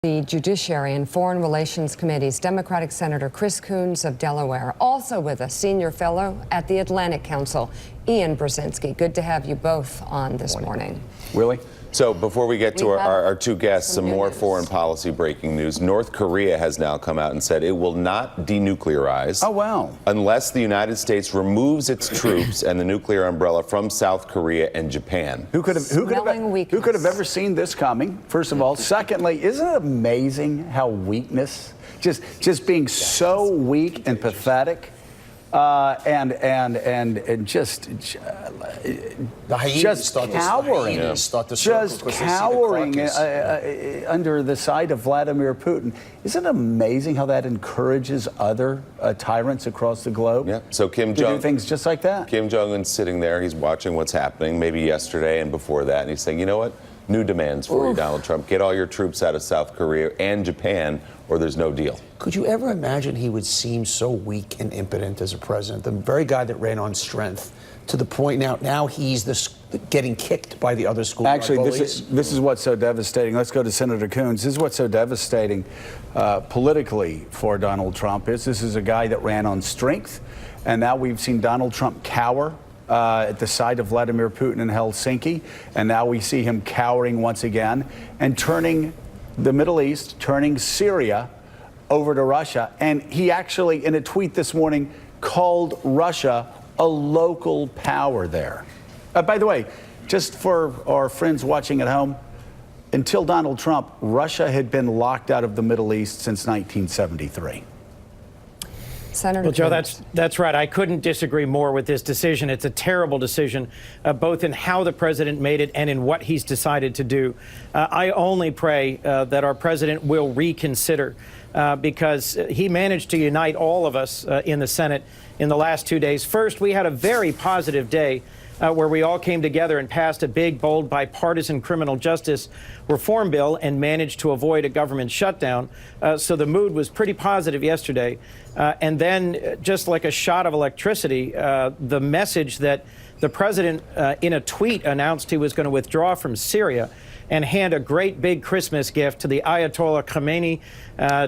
The Judiciary and Foreign Relations Committee's Democratic Senator Chris Coons of Delaware, also with a senior fellow at the Atlantic Council, Ian Brzezinski. Good to have you both on this morning. Willie? So before we get to our two guests, some more foreign policy breaking news. North Korea has now come out and said it will not denuclearize. Oh, wow. Unless the United States removes its troops and the nuclear umbrella from South Korea and Japan. Who could have ever seen this coming, first of all? Secondly, isn't it amazing how weakness, just being so weak and pathetic, and just cowering, under the sight of Vladimir Putin. Isn't it amazing how that encourages other tyrants across the globe? Yeah. So to do things just like that. Kim Jong-un's sitting there. He's watching what's happening, maybe yesterday and before that, and he's saying, you know what? New demands for you, Donald Trump. Get all your troops out of South Korea and Japan, or there's no deal. Could you ever imagine he would seem so weak and impotent as a president? The very guy that ran on strength, to the point now he's getting kicked by the other school. Actually, this is what's so devastating. Let's go to Senator Coons. This is what's so devastating politically for Donald Trump. This is a guy that ran on strength, and now we've seen Donald Trump cower at the sight of Vladimir Putin in Helsinki, and now we see him cowering once again and turning the Middle East, turning Syria over to Russia. And he actually, in a tweet this morning, called Russia a local power there. By the way, just for our friends watching at home, until Donald Trump, Russia had been locked out of the Middle East since 1973. Senator Well, Joe, that's right. I couldn't disagree more with this decision. It's a terrible decision, both in how the president made it and in what he's decided to do. I only pray that our president will reconsider, because he managed to unite all of us in the Senate in the last 2 days. First, we had a very positive day where we all came together and passed a big, bold, bipartisan criminal justice reform bill and managed to avoid a government shutdown. So the mood was pretty positive yesterday. And then, just like a shot of electricity, the message that the president, in a tweet, announced he was going to withdraw from Syria and hand a great big Christmas gift to the Ayatollah Khamenei,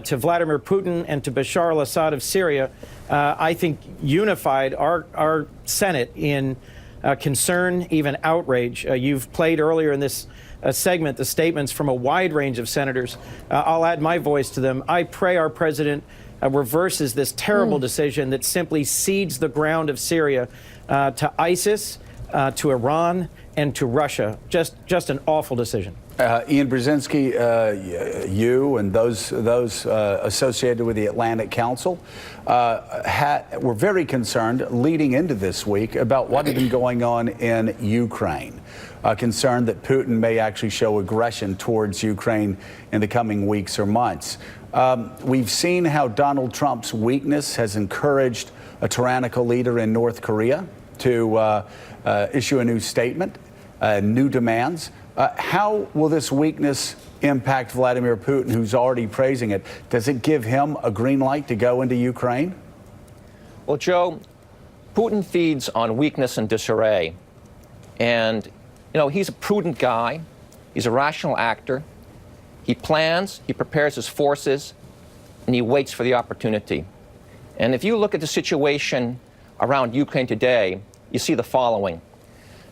to Vladimir Putin, and to Bashar al-Assad of Syria, I think unified our Senate in concern, even outrage. You've played earlier in this segment the statements from a wide range of senators. I'll add my voice to them. I pray our president reverses this terrible decision that simply cedes the ground of Syria to ISIS, to Iran, and to Russia. Just an awful decision. Ian Brzezinski, you and those associated with the Atlantic Council were very concerned leading into this week about what had been going on in Ukraine. Concerned that Putin may actually show aggression towards Ukraine in the coming weeks or months. We've seen how Donald Trump's weakness has encouraged a tyrannical leader in North Korea to issue a new statement, new demands. How will this weakness impact Vladimir Putin, who's already praising it? Does it give him a green light to go into Ukraine? Well, Joe, Putin feeds on weakness and disarray. And, you know, he's a prudent guy. He's a rational actor. He plans, he prepares his forces, and he waits for the opportunity. And if you look at the situation around Ukraine today, you see the following.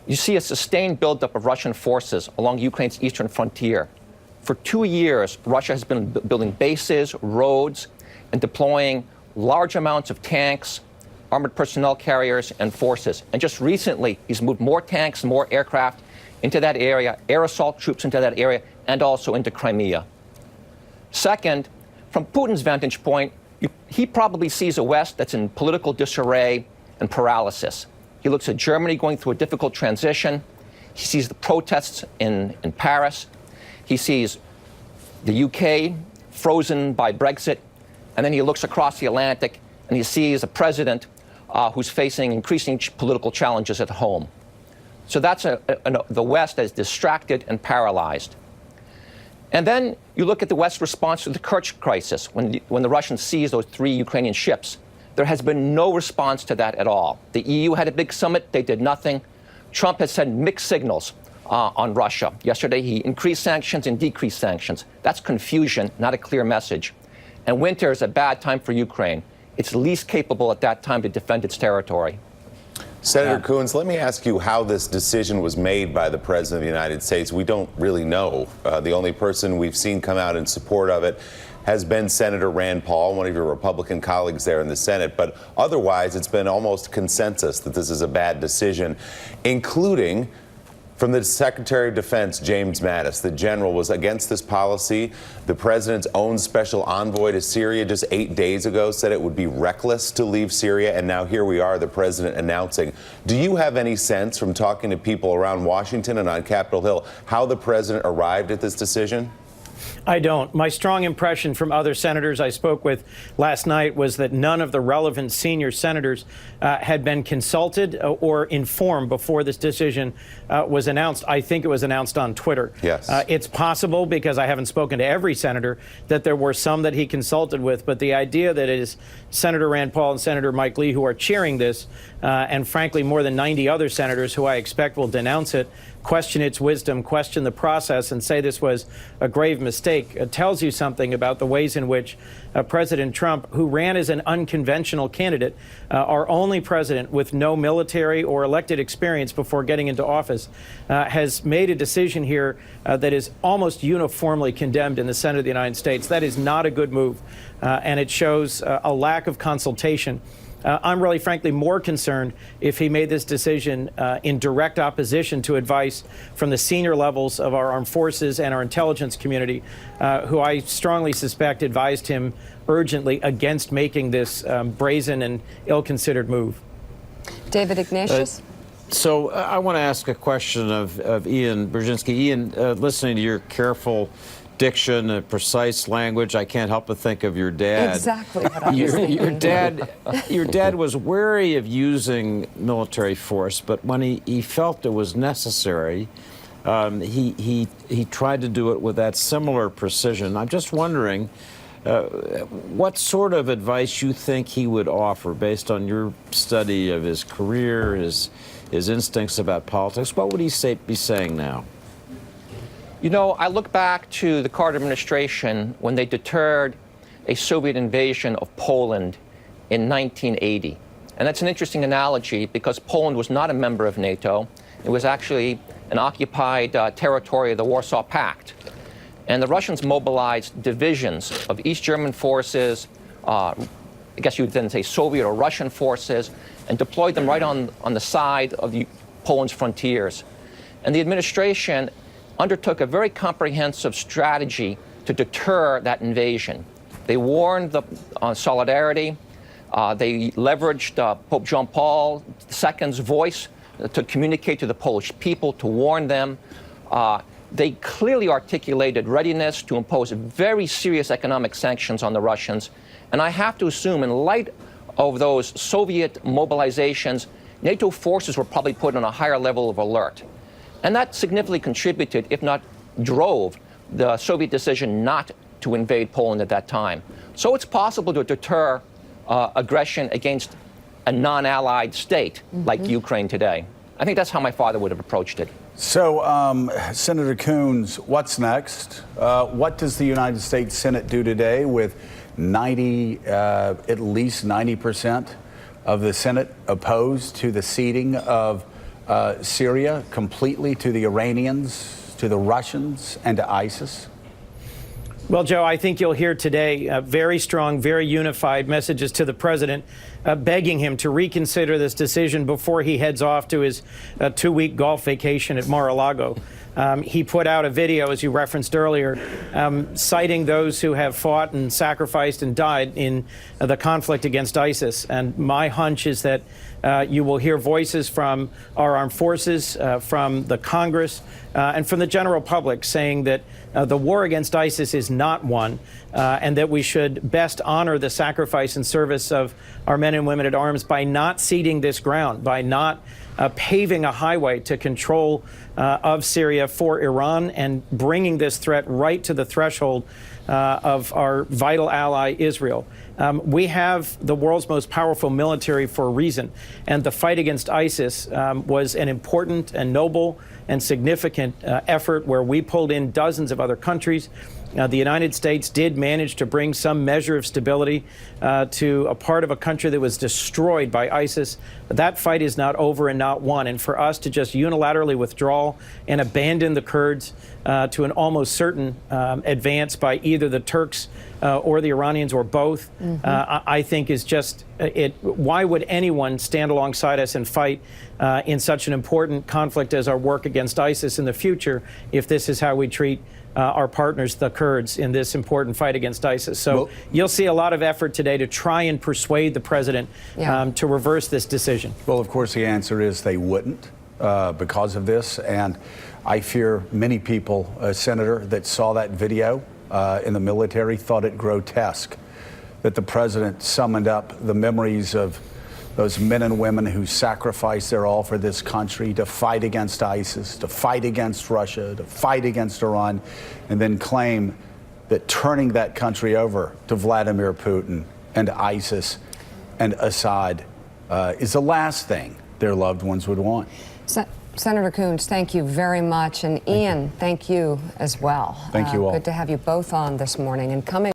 You see a sustained buildup of Russian forces along Ukraine's eastern frontier. For 2 years, Russia has been building bases, roads, and deploying large amounts of tanks, armored personnel carriers, and forces. And just recently, he's moved more tanks and more aircraft into that area, air assault troops into that area, and also into Crimea. Second, from Putin's vantage point, he probably sees a West that's in political disarray and paralysis. He looks at Germany going through a difficult transition. He sees the protests in Paris. He sees the UK frozen by Brexit. And then he looks across the Atlantic and he sees a president who's facing increasing political challenges at home. So that's the West as distracted and paralyzed. And then you look at the West's response to the Kerch crisis when the Russians seized those 3 Ukrainian ships. There has been no response to that at all. The EU had a big summit. They did nothing. Trump has sent mixed signals on Russia. Yesterday, he increased sanctions and decreased sanctions. That's confusion, not a clear message. And winter is a bad time for Ukraine. It's least capable at that time to defend its territory. Senator Coons, let me ask you how this decision was made by the President of the United States. We don't really know. The only person we've seen come out in support of it has been Senator Rand Paul, one of your Republican colleagues there in the Senate. But otherwise, it's been almost consensus that this is a bad decision, including from the Secretary of Defense, James Mattis. The general was against this policy. The president's own special envoy to Syria just 8 days ago said it would be reckless to leave Syria. And now here we are, the president announcing. Do you have any sense from talking to people around Washington and on Capitol Hill how the president arrived at this decision? I don't. My strong impression from other senators I spoke with last night was that none of the relevant senior senators had been consulted or informed before this decision was announced. I think it was announced on Twitter. Yes. It's possible, because I haven't spoken to every senator, that there were some that he consulted with. But the idea that it is Senator Rand Paul and Senator Mike Lee who are cheering this, and frankly more than 90 other senators who I expect will denounce it, question its wisdom, question the process, and say this was a grave mistake, tells you something about the ways in which President Trump, who ran as an unconventional candidate, our only president with no military or elected experience before getting into office, has made a decision here that is almost uniformly condemned in the Senate of the United States. That is not a good move, and it shows a lack of consultation. I'm really, frankly, more concerned if he made this decision in direct opposition to advice from the senior levels of our armed forces and our intelligence community, who I strongly suspect advised him urgently against making this brazen and ill-considered move. David Ignatius? So I want to ask a question of Ian Brzezinski. Ian, listening to your careful diction and precise language, I can't help but think of your dad. Exactly what I was thinking. Your dad was wary of using military force, but when he felt it was necessary, he tried to do it with that similar precision. I'm just wondering what sort of advice you think he would offer based on your study of his career, his instincts about politics. What would he be saying now? You know, I look back to the Carter administration when they deterred a Soviet invasion of Poland in 1980. And that's an interesting analogy because Poland was not a member of NATO. It was actually an occupied territory of the Warsaw Pact. And the Russians mobilized divisions of East German forces, I guess you would then say Soviet or Russian forces, and deployed them right on the side of Poland's frontiers. And the administration undertook a very comprehensive strategy to deter that invasion. They warned on solidarity. They leveraged Pope John Paul II's voice to communicate to the Polish people, to warn them. They clearly articulated readiness to impose very serious economic sanctions on the Russians. And I have to assume, in light of those Soviet mobilizations, NATO forces were probably put on a higher level of alert. And that significantly contributed, if not drove, the Soviet decision not to invade Poland at that time. So it's possible to deter aggression against a non-allied state like Ukraine today. I think that's how my father would have approached it. So, Senator Coons, what's next? What does the United States Senate do today with at least 90% of the Senate opposed to the ceding of Syria completely to the Iranians, to the Russians, and to ISIS? Well, Joe, I think you'll hear today very strong, very unified messages to the president, begging him to reconsider this decision before he heads off to his 2-week golf vacation at Mar-a-Lago. He put out a video, as you referenced earlier, citing those who have fought and sacrificed and died in the conflict against ISIS. And my hunch is that you will hear voices from our armed forces, from the Congress, and from the general public saying that the war against ISIS is not won, and that we should best honor the sacrifice and service of our men and women at arms by not ceding this ground, by not paving a highway to control of Syria for Iran and bringing this threat right to the threshold of our vital ally, Israel. We have the world's most powerful military for a reason, and the fight against ISIS was an important and noble and significant effort where we pulled in dozens of other countries. The United States did manage to bring some measure of stability to a part of a country that was destroyed by ISIS. That fight is not over and not won. And for us to just unilaterally withdraw and abandon the Kurds to an almost certain advance by either the Turks or the Iranians or both, I think is just why would anyone stand alongside us and fight in such an important conflict as our work against ISIS in the future if this is how we treat our partners, the Kurds, in this important fight against ISIS. So you'll see a lot of effort today to try and persuade the president to reverse this decision. Well, of course, the answer is they wouldn't because of this. And I fear many people, Senator, that saw that video in the military thought it grotesque, that the president summoned up the memories of those men and women who sacrificed their all for this country to fight against ISIS, to fight against Russia, to fight against Iran, and then claim that turning that country over to Vladimir Putin and ISIS and Assad is the last thing their loved ones would want. Senator Coons, thank you very much. And Ian, thank you as well. Thank you all. Good to have you both on this morning. And coming